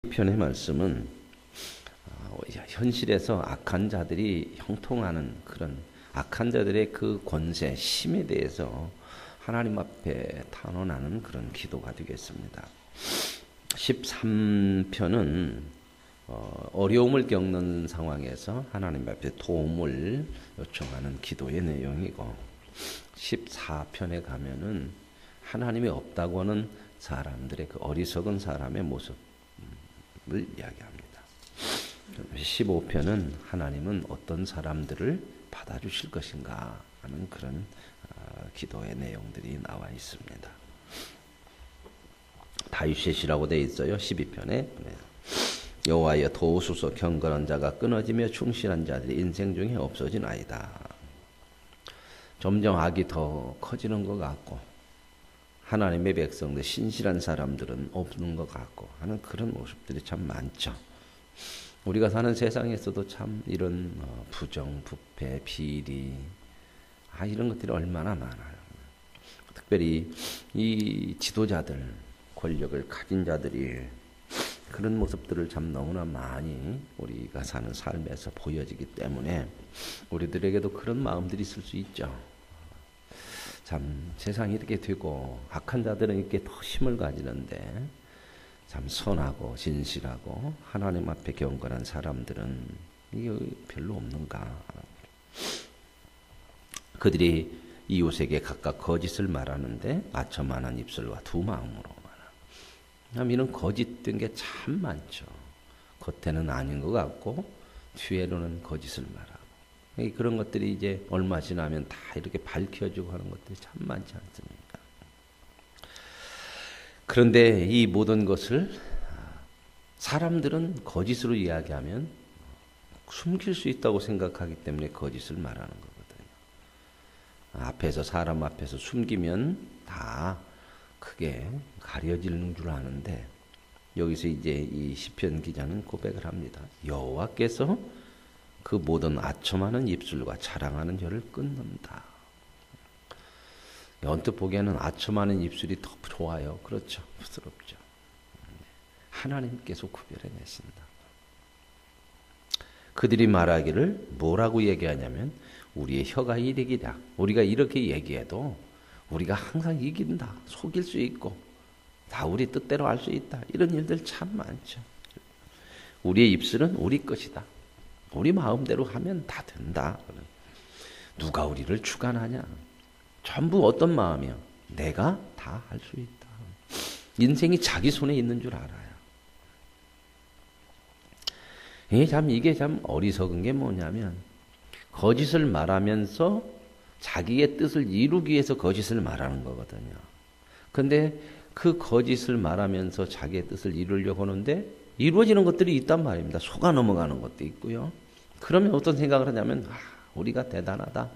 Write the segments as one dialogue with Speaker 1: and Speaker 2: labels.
Speaker 1: 편의 말씀은 현실에서 악한 자들이 형통하는 그런 악한 자들의 그 권세, 힘에 대해서 하나님 앞에 탄원하는 그런 기도가 되겠습니다. 13편은 어려움을 겪는 상황에서 하나님 앞에 도움을 요청하는 기도의 내용이고, 14편에 가면은 하나님이 없다고 하는 사람들의 그 어리석은 사람의 모습을 이야기합니다. 15편은 하나님은 어떤 사람들을 받아주실 것인가 하는 그런 기도의 내용들이 나와 있습니다. 다윗의 시라고 되어 있어요. 12편에 여호와여 도우소서, 경건한 자가 끊어지며 충실한 자들이 인생 중에 없어지나이다. 점점 악이 더 커지는 것 같고 하나님의 백성들, 신실한 사람들은 없는 것 같고 하는 그런 모습들이 참 많죠. 우리가 사는 세상에서도 참 이런 부정, 부패, 비리 이런 것들이 얼마나 많아요. 특별히 이 지도자들, 권력을 가진 자들이 그런 모습들을 참 너무나 많이 우리가 사는 삶에서 보여지기 때문에 우리들에게도 그런 마음들이 있을 수 있죠. 참 세상이 이렇게 되고 악한 자들은 이렇게 더 힘을 가지는데 참 선하고 진실하고 하나님 앞에 경건한 사람들은 이게 별로 없는가. 그들이 이웃에게 각각 거짓을 말하는데 아첨하는 입술과 두 마음으로 말하는, 이런 거짓된 게 참 많죠. 겉에는 아닌 것 같고 뒤에로는 거짓을 말하고, 그런 것들이 이제 얼마 지나면 다 이렇게 밝혀지고 하는 것들이 참 많지 않습니까? 그런데 이 모든 것을 사람들은 거짓으로 이야기하면 숨길 수 있다고 생각하기 때문에 거짓을 말하는 거거든요. 앞에서, 사람 앞에서 숨기면 다 크게 가려지는 줄 아는데, 여기서 이제 이 시편 기자는 고백을 합니다. 여호와께서 그 모든 아첨하는 입술과 자랑하는 혀를 끊는다. 언뜻 보기에는 아첨하는 입술이 더 좋아요. 그렇죠. 부드럽죠. 하나님께서 구별해내신다. 그들이 말하기를 뭐라고 얘기하냐면 우리의 혀가 이득이다. 우리가 이렇게 얘기해도 우리가 항상 이긴다. 속일 수 있고 다 우리 뜻대로 할 수 있다. 이런 일들 참 많죠. 우리의 입술은 우리 것이다. 우리 마음대로 하면 다 된다. 누가 우리를 주관하냐. 전부 어떤 마음이야? 내가 다 할 수 있다. 인생이 자기 손에 있는 줄 알아요. 이게 참 어리석은 게 뭐냐면 거짓을 말하면서 자기의 뜻을 이루기 위해서 거짓을 말하는 거거든요. 근데 그 거짓을 말하면서 자기의 뜻을 이루려고 하는데 이루어지는 것들이 있단 말입니다. 속아 넘어가는 것도 있고요. 그러면 어떤 생각을 하냐면 우리가 대단하다.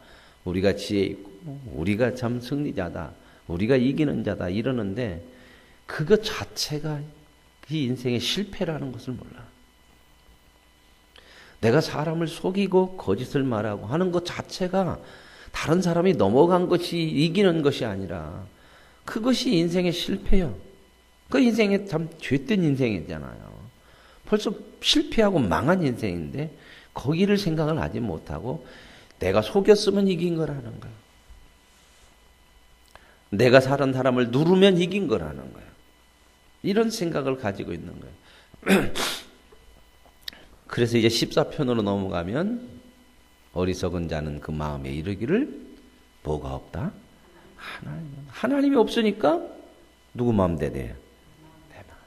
Speaker 1: 우리가 지혜 있고 우리가 참 승리자다. 우리가 이기는 자다. 이러는데 그것 자체가 이 인생의 실패라는 것을 몰라. 내가 사람을 속이고 거짓을 말하고 하는 것 자체가 다른 사람이 넘어간 것이 이기는 것이 아니라 그것이 인생의 실패요. 그 인생이 참 죄된 인생이잖아요. 벌써 실패하고 망한 인생인데 거기를 생각을 하지 못하고 내가 속였으면 이긴 거라는 거예요. 내가 사는 사람을 누르면 이긴 거라는 거예요. 이런 생각을 가지고 있는 거예요. 그래서 이제 14편으로 넘어가면 어리석은 자는 그 마음에 이르기를 뭐가 없다? 하나님이 없으니까 누구 마음대로 돼요? 내 마음.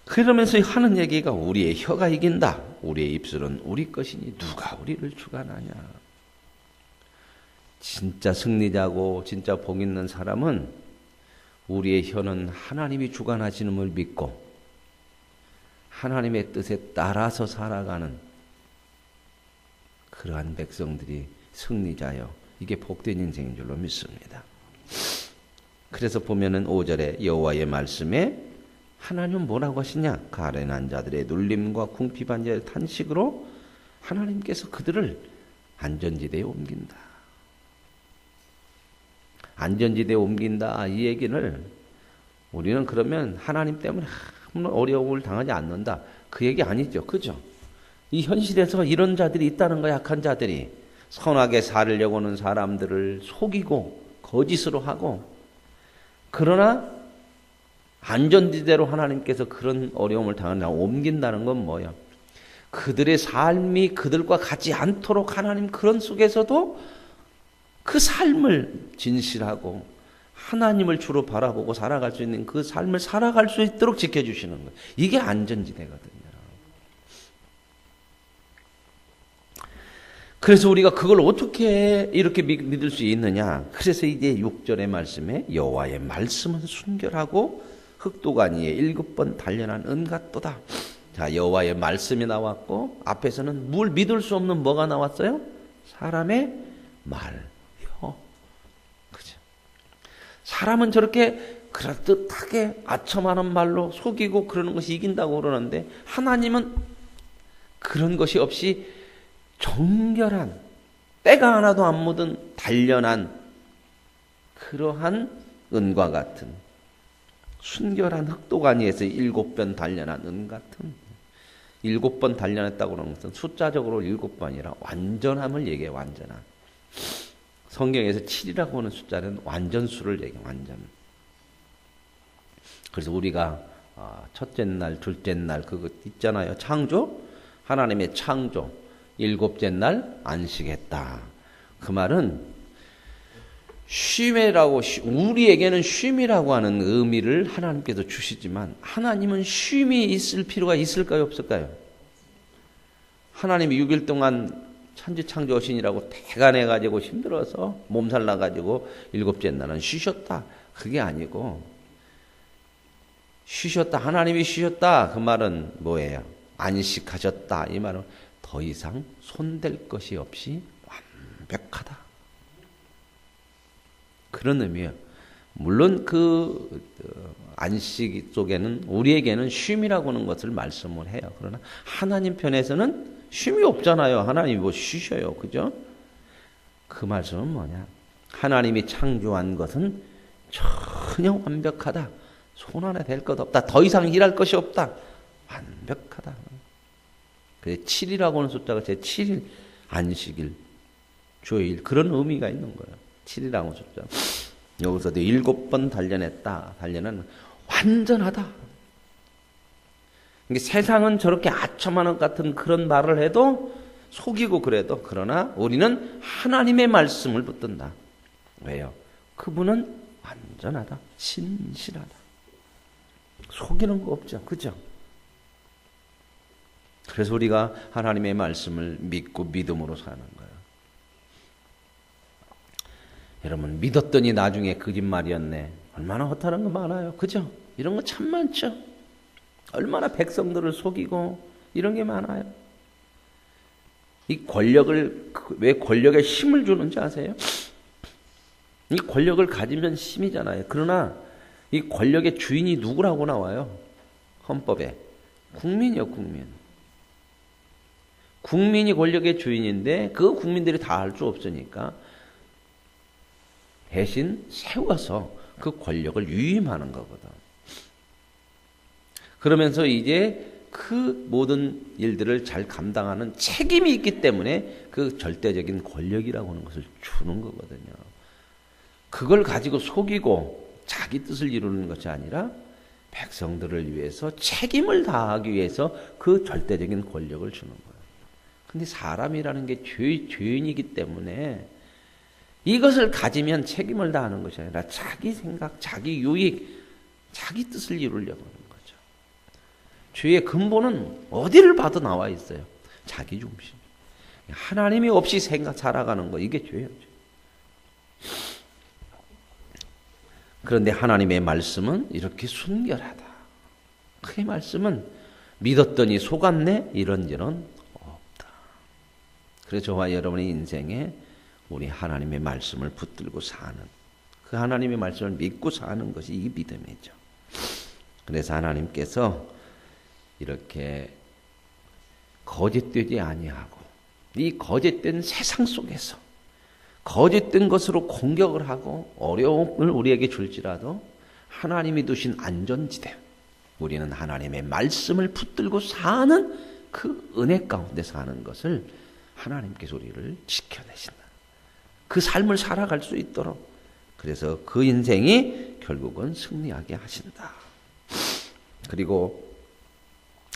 Speaker 1: 그러면서 하는 얘기가 우리의 혀가 이긴다. 우리의 입술은 우리 것이니 누가 우리를 주관하냐. 진짜 승리자고 진짜 복 있는 사람은 우리의 혀는 하나님이 주관하시는 걸 믿고 하나님의 뜻에 따라서 살아가는 그러한 백성들이 승리자요. 이게 복된 인생인 줄로 믿습니다. 그래서 보면은 5절에 여호와의 말씀에 하나님은 뭐라고 하시냐? 가련한 자들의 눌림과 궁핍한 자의 탄식으로 하나님께서 그들을 안전지대에 옮긴다. 안전지대에 옮긴다. 이 얘기는 우리는 그러면 하나님 때문에 아무런 어려움을 당하지 않는다. 그 얘기 아니죠. 그죠? 이 현실에서 이런 자들이 있다는 거야. 약한 자들이. 선하게 살려고 하는 사람들을 속이고 거짓으로 하고, 그러나 안전지대로 하나님께서 그런 어려움을 당하는 옮긴다는 건 뭐예요? 그들의 삶이 그들과 같지 않도록 하나님 그런 속에서도 그 삶을 진실하고 하나님을 주로 바라보고 살아갈 수 있는 그 삶을 살아갈 수 있도록 지켜주시는 거예요. 이게 안전지대거든요. 그래서 우리가 그걸 어떻게 이렇게 믿을 수 있느냐? 그래서 이제 6절의 말씀에 여호와의 말씀은 순결하고 흑도가니에 7번 단련한 은 같도다. 자, 여호와의 말씀이 나왔고 앞에서는 뭘 믿을 수 없는 뭐가 나왔어요? 사람의 말. 그죠? 사람은 저렇게 그럴듯하게 아첨하는 말로 속이고 그러는 것이 이긴다고 그러는데, 하나님은 그런 것이 없이 정결한, 때가 하나도 안 묻은 단련한 그러한 은과 같은, 순결한 흑도가니에서 7번 단련한 은 같은, 7번 단련했다고 하는 것은 숫자적으로 7번이라 완전함을 얘기해요. 완전함. 성경에서 7이라고 하는 숫자는 완전수를 얘기해요. 완전. 그래서 우리가 첫째 날, 둘째 날 그거 있잖아요. 창조, 하나님의 창조, 7째 날 안식했다. 그 말은 쉼이라고, 우리에게는 쉼이라고 하는 의미를 하나님께서 주시지만 하나님은 쉼이 있을 필요가 있을까요? 없을까요? 하나님이 6일 동안 천지 창조신이라고 대간해가지고 힘들어서 몸살 나가지고 7째 날은 쉬셨다. 그게 아니고, 쉬셨다. 하나님이 쉬셨다. 그 말은 뭐예요? 안식하셨다. 이 말은 더 이상 손댈 것이 없이 완벽하다. 그런 의미예요. 물론 그 안식 속에는 우리에게는 쉼이라고 하는 것을 말씀을 해요. 그러나 하나님 편에서는 쉼이 없잖아요. 하나님이 뭐 쉬셔요. 그죠? 그 말씀은 뭐냐? 하나님이 창조한 것은 전혀 완벽하다. 손 하나 댈 것 없다. 더 이상 일할 것이 없다. 완벽하다. 그래서 7이라고 하는 숫자가 제 7일 안식일, 주일, 그런 의미가 있는 거예요. 7이라고 하는 숫자. 여기서도 7번 단련했다. 단련은 완전하다. 세상은 저렇게 아첨하는 같은 그런 말을 해도, 속이고 그래도, 그러나 우리는 하나님의 말씀을 붙든다. 왜요? 그분은 완전하다. 신실하다. 속이는 거 없죠. 그죠? 그래서 우리가 하나님의 말씀을 믿고 믿음으로 사는 거예요. 여러분, 믿었더니 나중에 거짓말이었네. 얼마나 허탈한 거 많아요. 그죠? 이런 거 참 많죠. 얼마나 백성들을 속이고 이런 게 많아요. 이 권력을, 왜 권력에 힘을 주는지 아세요? 이 권력을 가지면 힘이잖아요. 그러나 이 권력의 주인이 누구라고 나와요? 헌법에. 국민이요, 국민. 국민이 권력의 주인인데 그 국민들이 다 할 수 없으니까 대신 세워서 그 권력을 위임하는 거거든. 그러면서 이제 그 모든 일들을 잘 감당하는 책임이 있기 때문에 그 절대적인 권력이라고 하는 것을 주는 거거든요. 그걸 가지고 속이고 자기 뜻을 이루는 것이 아니라 백성들을 위해서 책임을 다하기 위해서 그 절대적인 권력을 주는 거예요. 근데 사람이라는 게 죄인이기 때문에 이것을 가지면 책임을 다하는 것이 아니라 자기 생각, 자기 유익, 자기 뜻을 이루려고 하는 거죠. 죄의 근본은 어디를 봐도 나와 있어요. 자기 중심. 하나님이 없이 살아가는 거, 이게 죄예요. 그런데 하나님의 말씀은 이렇게 순결하다. 그 말씀은 믿었더니 속았네? 이런저런 없다. 그래서 저와 여러분의 인생에 우리 하나님의 말씀을 붙들고 사는, 그 하나님의 말씀을 믿고 사는 것이 이 믿음이죠. 그래서 하나님께서 이렇게 거짓되지 아니하고 이 거짓된 세상 속에서 거짓된 것으로 공격을 하고 어려움을 우리에게 줄지라도 하나님이 두신 안전지대, 우리는 하나님의 말씀을 붙들고 사는 그 은혜 가운데 사는 것을 하나님께서 우리를 지켜내신다. 그 삶을 살아갈 수 있도록, 그래서 그 인생이 결국은 승리하게 하신다. 그리고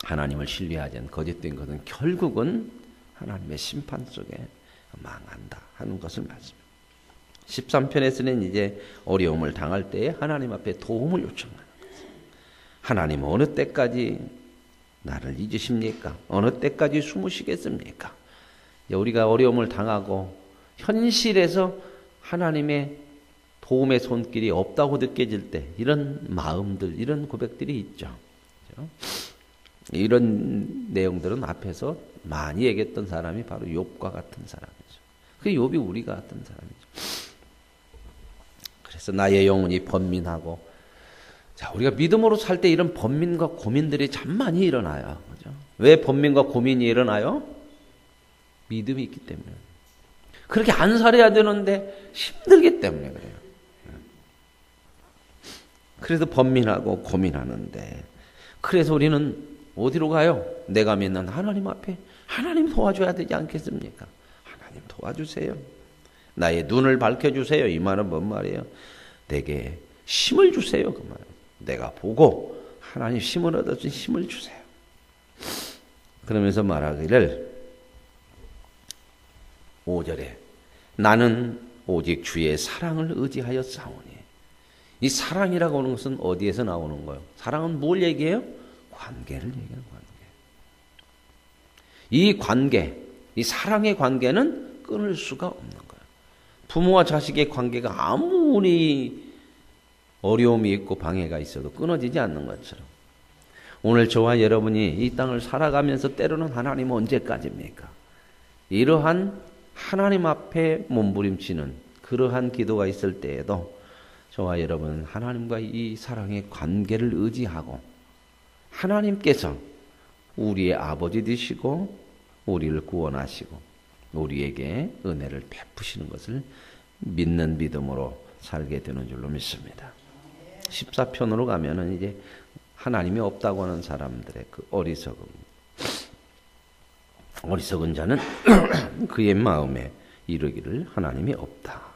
Speaker 1: 하나님을 신뢰하지 않은 거짓된 것은 결국은 하나님의 심판 속에 망한다 하는 것을 말씀합니다. 13편에서는 이제 어려움을 당할 때에 하나님 앞에 도움을 요청하는 거죠. 하나님 어느 때까지 나를 잊으십니까? 어느 때까지 숨으시겠습니까? 우리가 어려움을 당하고 현실에서 하나님의 도움의 손길이 없다고 느껴질 때 이런 마음들, 이런 고백들이 있죠. 그렇죠? 이런 내용들은 앞에서 많이 얘기했던 사람이 바로 욥과 같은 사람이죠. 그 욥이 우리 같은 사람이죠. 그래서 나의 영혼이 번민하고, 자, 우리가 믿음으로 살 때 이런 번민과 고민들이 참 많이 일어나요. 그죠? 왜 번민과 고민이 일어나요? 믿음이 있기 때문에. 그렇게 안 살아야 되는데 힘들기 때문에 그래요. 그래서 번민하고 고민하는데, 그래서 우리는 어디로 가요? 내가 믿는 하나님 앞에 하나님 도와줘야 되지 않겠습니까? 하나님 도와주세요. 나의 눈을 밝혀주세요. 이 말은 뭔 말이에요? 내게 힘을 주세요. 그 말. 내가 보고 하나님 힘을 얻어준 힘을 주세요. 그러면서 말하기를 5절에 나는 오직 주의 사랑을 의지하여 싸우니. 이 사랑이라고 하는 것은 어디에서 나오는 거예요? 사랑은 뭘 얘기해요? 관계를 얘기하는 관계. 이 관계, 이 사랑의 관계는 끊을 수가 없는 거예요. 부모와 자식의 관계가 아무리 어려움이 있고 방해가 있어도 끊어지지 않는 것처럼, 오늘 저와 여러분이 이 땅을 살아가면서 때로는 하나님 언제까지입니까? 이러한 하나님 앞에 몸부림치는 그러한 기도가 있을 때에도 저와 여러분은 하나님과 이 사랑의 관계를 의지하고, 하나님께서 우리의 아버지 되시고 우리를 구원하시고 우리에게 은혜를 베푸시는 것을 믿는 믿음으로 살게 되는 줄로 믿습니다. 14편으로 가면은 이제 하나님이 없다고 하는 사람들의 그 어리석은 자는 그의 마음에 이르기를 하나님이 없다.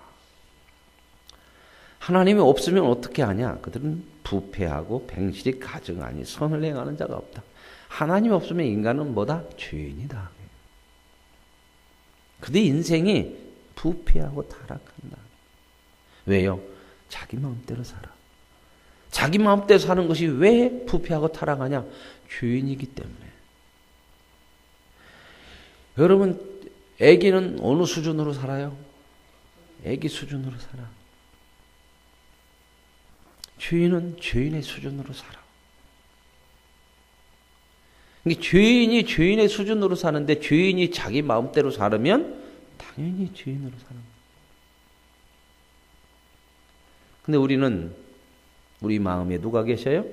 Speaker 1: 하나님이 없으면 어떻게 하냐? 그들은 부패하고 뱅실이 가증하니 선을 행하는 자가 없다. 하나님이 없으면 인간은 뭐다? 죄인이다. 그들 인생이 부패하고 타락한다. 왜요? 자기 마음대로 살아. 자기 마음대로 사는 것이 왜 부패하고 타락하냐? 죄인이기 때문에. 여러분, 애기는 어느 수준으로 살아요? 애기 수준으로 살아. 죄인은 죄인의 수준으로 살아. 죄인이 죄인의 수준으로 사는데 죄인이 자기 마음대로 살으면 당연히 죄인으로 사는 거예요. 근데 우리는 우리 마음에 누가 계셔요?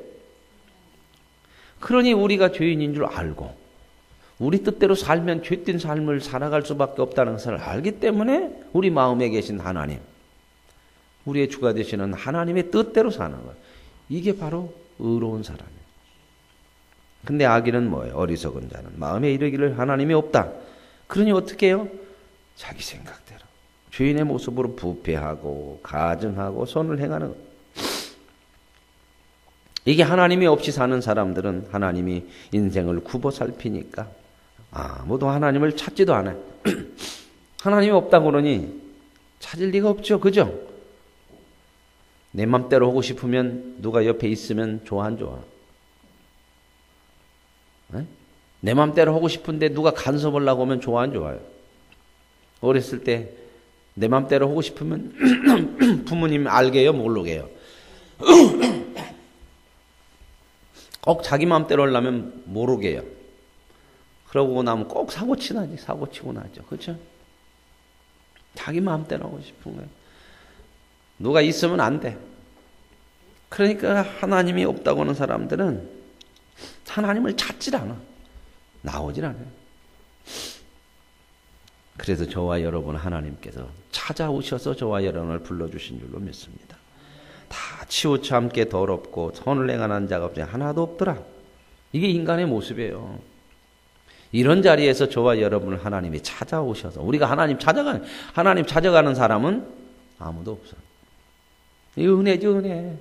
Speaker 1: 그러니 우리가 죄인인 줄 알고 우리 뜻대로 살면 죄된 삶을 살아갈 수밖에 없다는 것을 알기 때문에 우리 마음에 계신 하나님, 우리의 주가 되시는 하나님의 뜻대로 사는 거예요. 이게 바로 의로운 사람이에요. 근데 악인은 뭐예요? 어리석은 자는 마음에 이르기를 하나님이 없다. 그러니 어떻게 해요? 자기 생각대로 죄인의 모습으로 부패하고 가증하고 선을 행하는 거예요. 이게 하나님이 없이 사는 사람들은 하나님이 인생을 굽어 살피니까 아무도 하나님을 찾지도 않아요. 하나님이 없다고 그러니 찾을 리가 없죠. 그죠? 내 맘대로 하고 싶으면 누가 옆에 있으면 좋아 안 좋아? 네? 내 맘대로 하고 싶은데 누가 간섭을 하고 오면 좋아 안 좋아요? 어렸을 때 내 맘대로 하고 싶으면 부모님 알게요? 모르게요? 꼭 자기 맘대로 하려면 모르게요. 그러고 나면 꼭 사고 치고 나죠. 그렇죠? 자기 마음대로 하고 싶은 거예요. 누가 있으면 안 돼. 그러니까 하나님이 없다고 하는 사람들은 하나님을 찾질 않아. 나오질 않아요. 그래서 저와 여러분 하나님께서 찾아오셔서 저와 여러분을 불러주신 줄로 믿습니다. 다 치우쳐 함께 더럽고 선을 행하는 자가 없지 하나도 없더라. 이게 인간의 모습이에요. 이런 자리에서 저와 여러분을 하나님이 찾아오셔서 우리가 하나님 찾아가는 사람은 아무도 없어요. 이 은혜지 은혜.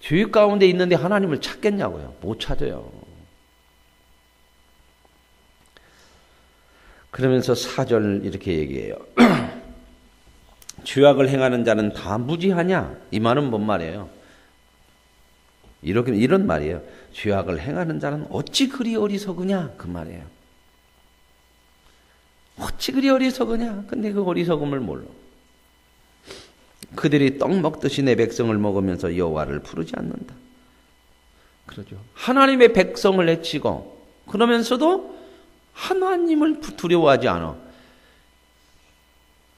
Speaker 1: 주의 가운데 있는데 하나님을 찾겠냐고요. 못 찾아요. 그러면서 4절 이렇게 얘기해요. 죄악을 행하는 자는 다 무지하냐? 이 말은 뭔 말이에요? 이런 말이에요. 죄악을 행하는 자는 어찌 그리 어리석으냐? 그 말이에요. 어찌 그리 어리석으냐? 근데 그 어리석음을 몰라. 그들이 떡 먹듯이 내 백성을 먹으면서 여호와를 부르지 않는다. 그러죠. 하나님의 백성을 해치고 그러면서도 하나님을 두려워하지 않아.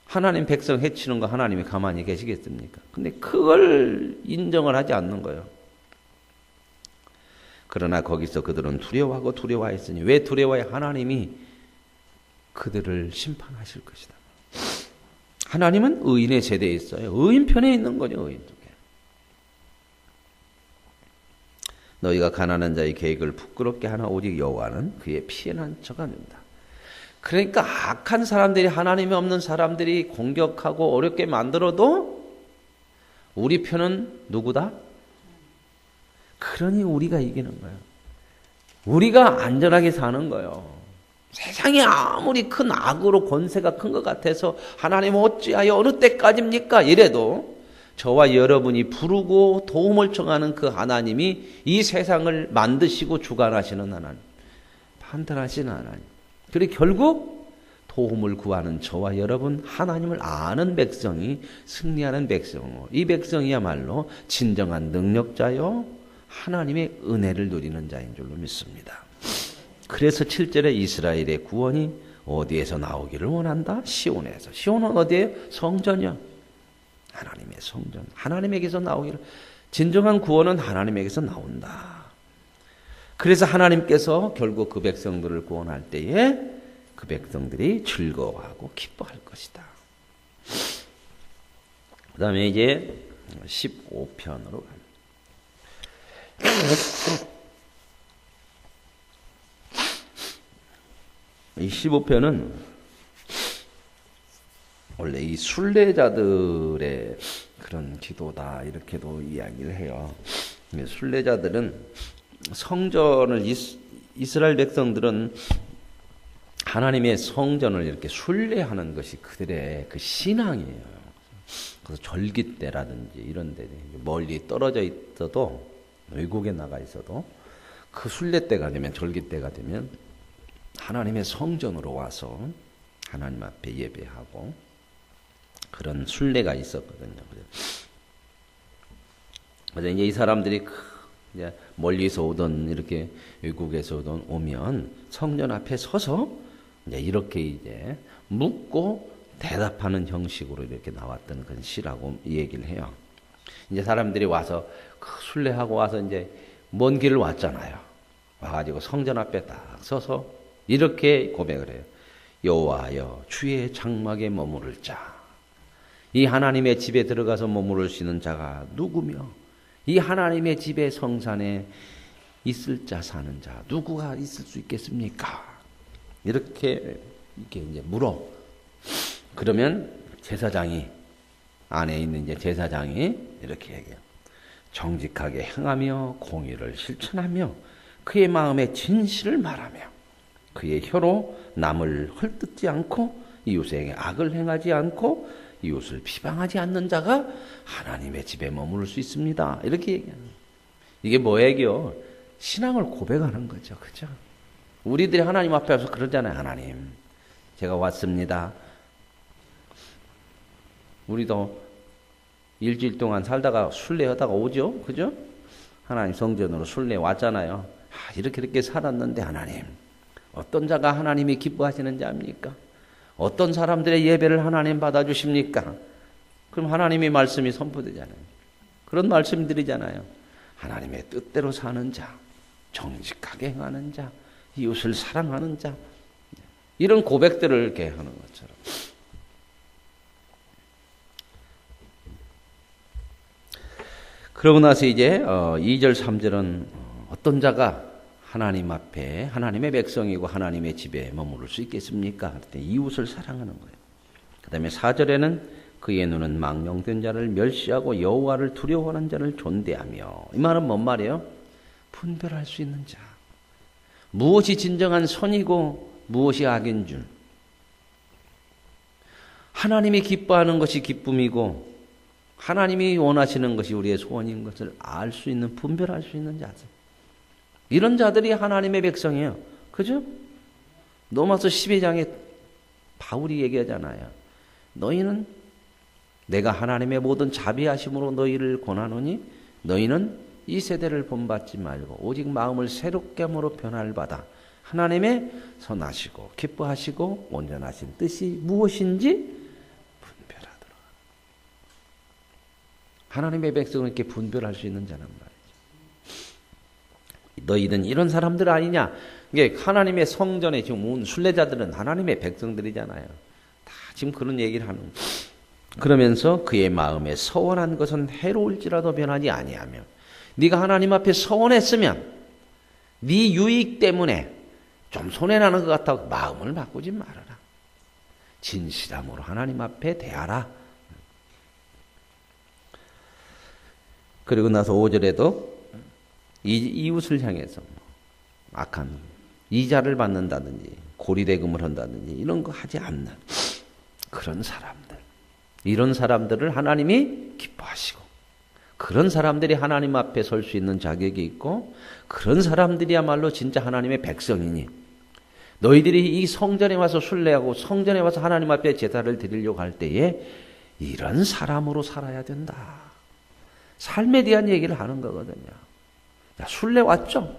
Speaker 1: 하나님 백성 해치는 거 하나님이 가만히 계시겠습니까? 근데 그걸 인정을 하지 않는 거예요. 그러나 거기서 그들은 두려워하고 두려워했으니 왜 두려워해? 하나님이 그들을 심판하실 것이다. 하나님은 의인의 세대에 있어요. 의인 편에 있는 거죠. 의인 쪽에. 너희가 가난한 자의 계획을 부끄럽게 하나 오직 여호와는 그의 피해난 척 된다. 그러니까 악한 사람들이 하나님이 없는 사람들이 공격하고 어렵게 만들어도 우리 편은 누구다? 그러니 우리가 이기는 거예요. 우리가 안전하게 사는 거예요. 세상이 아무리 큰 악으로 권세가 큰 것 같아서 하나님 어찌하여 어느 때까지입니까? 이래도 저와 여러분이 부르고 도움을 청하는 그 하나님이 이 세상을 만드시고 주관하시는 하나님, 판단하시는 하나님. 그리고 결국 도움을 구하는 저와 여러분 하나님을 아는 백성이 승리하는 백성이고 이 백성이야말로 진정한 능력자요 하나님의 은혜를 누리는 자인 줄로 믿습니다. 그래서 7절에 이스라엘의 구원이 어디에서 나오기를 원한다? 시온에서. 시온은 어디예요? 성전이요. 하나님의 성전. 하나님에게서 나오기를. 진정한 구원은 하나님에게서 나온다. 그래서 하나님께서 결국 그 백성들을 구원할 때에 그 백성들이 즐거워하고 기뻐할 것이다. 그 다음에 이제 15편으로 갑니다. 이 15편은 원래 이 순례자들의 그런 기도다 이렇게도 이야기를 해요. 순례자들은 성전을 이스라엘 백성들은 하나님의 성전을 이렇게 순례하는 것이 그들의 그 신앙이에요. 그래서 절기 때라든지 이런 데 멀리 떨어져 있어도 외국에 나가 있어도 그 순례 때가 되면 절기 때가 되면 하나님의 성전으로 와서 하나님 앞에 예배하고 그런 순례가 있었거든요. 그래서 이제 이 사람들이 이제 멀리서 오던 이렇게 외국에서 오면 성전 앞에 서서 이제 이렇게 이제 묻고 대답하는 형식으로 이렇게 나왔던 그런 시라고 얘기를 해요. 이제 사람들이 와서 순례하고 와서 이제 먼 길을 왔잖아요. 와가지고 성전 앞에 딱 서서 이렇게 고백을 해요. 여호와여 주의 장막에 머무를 자. 이 하나님의 집에 들어가서 머무를 수 있는 자가 누구며 이 하나님의 집의 성산에 있을 자 사는 자 누구가 있을 수 있겠습니까? 이렇게 이제 물어. 그러면 제사장이 안에 있는 이제 제사장이 이렇게 얘기해요. 정직하게 행하며 공의를 실천하며 그의 마음에 진실을 말하며 그의 혀로 남을 헐뜯지 않고 이웃에게 악을 행하지 않고 이웃을 비방하지 않는 자가 하나님의 집에 머무를 수 있습니다. 이렇게 얘기하는 거예요. 이게 뭐예요? 신앙을 고백하는 거죠. 그죠? 우리들이 하나님 앞에 와서 그러잖아요. 하나님, 제가 왔습니다. 우리도 일주일 동안 살다가 순례하다가 오죠. 그죠? 하나님 성전으로 순례 왔잖아요. 이렇게 살았는데 하나님, 어떤 자가 하나님이 기뻐하시는 자입니까? 어떤 사람들의 예배를 하나님 받아주십니까? 그럼 하나님의 말씀이 선포되잖아요. 그런 말씀드리잖아요. 하나님의 뜻대로 사는 자, 정직하게 행하는 자, 이웃을 사랑하는 자, 이런 고백들을 이렇게 하는 것처럼. 그러고 나서 이제 2절 3절은 어떤 자가 하나님 앞에 하나님의 백성이고 하나님의 집에 머무를 수 있겠습니까? 그때 이웃을 사랑하는 거예요. 그 다음에 4절에는 그의 눈은 망령된 자를 멸시하고 여호와를 두려워하는 자를 존대하며, 이 말은 뭔 말이에요? 분별할 수 있는 자. 무엇이 진정한 선이고 무엇이 악인 줄, 하나님이 기뻐하는 것이 기쁨이고 하나님이 원하시는 것이 우리의 소원인 것을 알 수 있는, 분별할 수 있는 자들, 이런 자들이 하나님의 백성이에요. 그죠? 로마서 12장에 바울이 얘기하잖아요. 너희는 내가 하나님의 모든 자비하심으로 너희를 권하노니 너희는 이 세대를 본받지 말고 오직 마음을 새롭게 함으로 변화를 받아 하나님의 선하시고 기뻐하시고 온전하신 뜻이 무엇인지 분별하도록. 하나님의 백성은 이렇게 분별할 수 있는 자란 말이죠. 너희는 이런 사람들 아니냐? 이게 하나님의 성전에 지금 온 순례자들은 하나님의 백성들이잖아요. 다 지금 그런 얘기를 하는 거예요. 그러면서 그의 마음에 서원한 것은 해로울지라도 변하지 아니하며, 네가 하나님 앞에 서원했으면 네 유익 때문에 좀 손해나는 것 같다고 마음을 바꾸지 말아라. 진실함으로 하나님 앞에 대하라. 그리고 나서 5절에도 이웃을 향해서 악한 이자를 받는다든지 고리대금을 한다든지 이런 거 하지 않는 그런 사람들, 이런 사람들을 하나님이 기뻐하시고, 그런 사람들이 하나님 앞에 설 수 있는 자격이 있고, 그런 사람들이야말로 진짜 하나님의 백성이니, 너희들이 이 성전에 와서 순례하고 성전에 와서 하나님 앞에 제사를 드리려고 할 때에 이런 사람으로 살아야 된다. 삶에 대한 얘기를 하는 거거든요. 야, 순례 왔죠?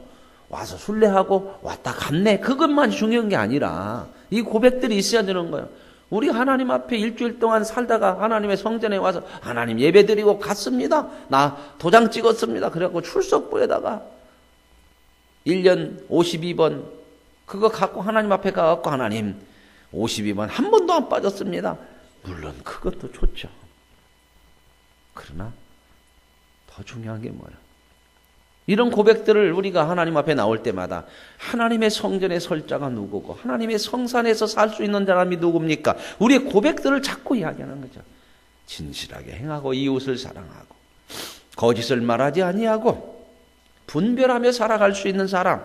Speaker 1: 와서 순례하고 왔다 갔네. 그것만 중요한 게 아니라 이 고백들이 있어야 되는 거예요. 우리 하나님 앞에 일주일 동안 살다가 하나님의 성전에 와서 하나님 예배 드리고 갔습니다. 나 도장 찍었습니다. 그래갖고 출석부에다가 1년 52번 그거 갖고 하나님 앞에 가갖고 하나님 52번 한 번도 안 빠졌습니다. 물론 그것도 좋죠. 그러나 더 중요한 게 뭐야? 이런 고백들을 우리가 하나님 앞에 나올 때마다 하나님의 성전에 설 자가 누구고 하나님의 성산에서 살 수 있는 사람이 누굽니까? 우리의 고백들을 자꾸 이야기하는 거죠. 진실하게 행하고 이웃을 사랑하고 거짓을 말하지 아니하고 분별하며 살아갈 수 있는 사람,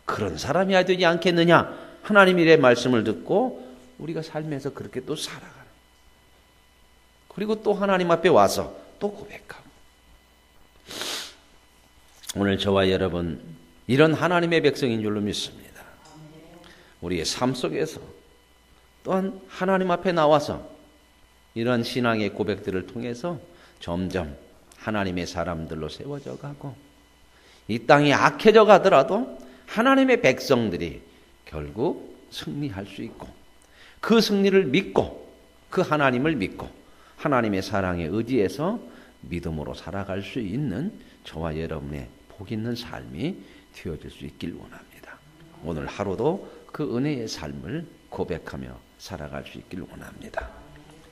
Speaker 1: 그런 사람이어야 되지 않겠느냐? 하나님의 말씀을 듣고 우리가 삶에서 그렇게 또 살아가는, 그리고 또 하나님 앞에 와서 또 고백하고. 오늘 저와 여러분 이런 하나님의 백성인 줄로 믿습니다. 우리의 삶 속에서 또한 하나님 앞에 나와서 이런 신앙의 고백들을 통해서 점점 하나님의 사람들로 세워져 가고, 이 땅이 악해져 가더라도 하나님의 백성들이 결국 승리할 수 있고, 그 승리를 믿고 그 하나님을 믿고 하나님의 사랑에 의지해서 믿음으로 살아갈 수 있는 저와 여러분의 복 있는 삶이 되어질 수 있길 원합니다. 오늘 하루도 그 은혜의 삶을 고백하며 살아갈 수 있길 원합니다.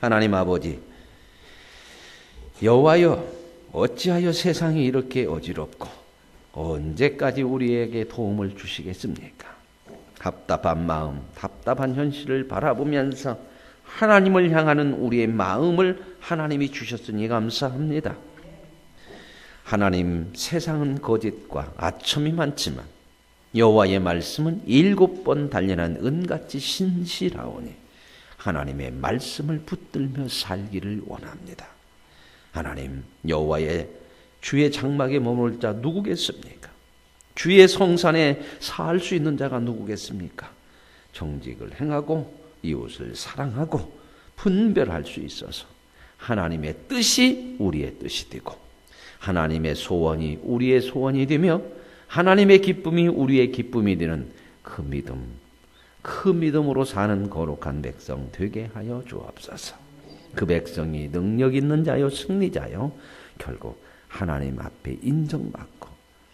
Speaker 1: 하나님 아버지, 여호와여, 어찌하여 세상이 이렇게 어지럽고 언제까지 우리에게 도움을 주시겠습니까? 답답한 마음, 답답한 현실을 바라보면서 하나님을 향하는 우리의 마음을 하나님이 주셨으니 감사합니다. 하나님, 세상은 거짓과 아첨이 많지만 여호와의 말씀은 7번 단련한 은같이 신실하오니 하나님의 말씀을 붙들며 살기를 원합니다. 하나님, 여호와의 주의 장막에 머물 자 누구겠습니까? 주의 성산에 살 수 있는 자가 누구겠습니까? 정직을 행하고 이웃을 사랑하고 분별할 수 있어서 하나님의 뜻이 우리의 뜻이 되고 하나님의 소원이 우리의 소원이 되며 하나님의 기쁨이 우리의 기쁨이 되는 그 믿음으로 사는 거룩한 백성 되게 하여 주옵소서. 그 백성이 능력 있는 자요 승리자요 결국 하나님 앞에 인정받고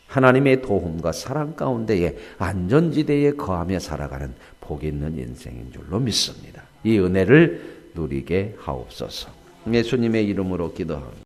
Speaker 1: 하나님의 도움과 사랑 가운데에 안전지대에 거하며 살아가는 복 있는 인생인 줄로 믿습니다. 이 은혜를 누리게 하옵소서. 예수님의 이름으로 기도합니다.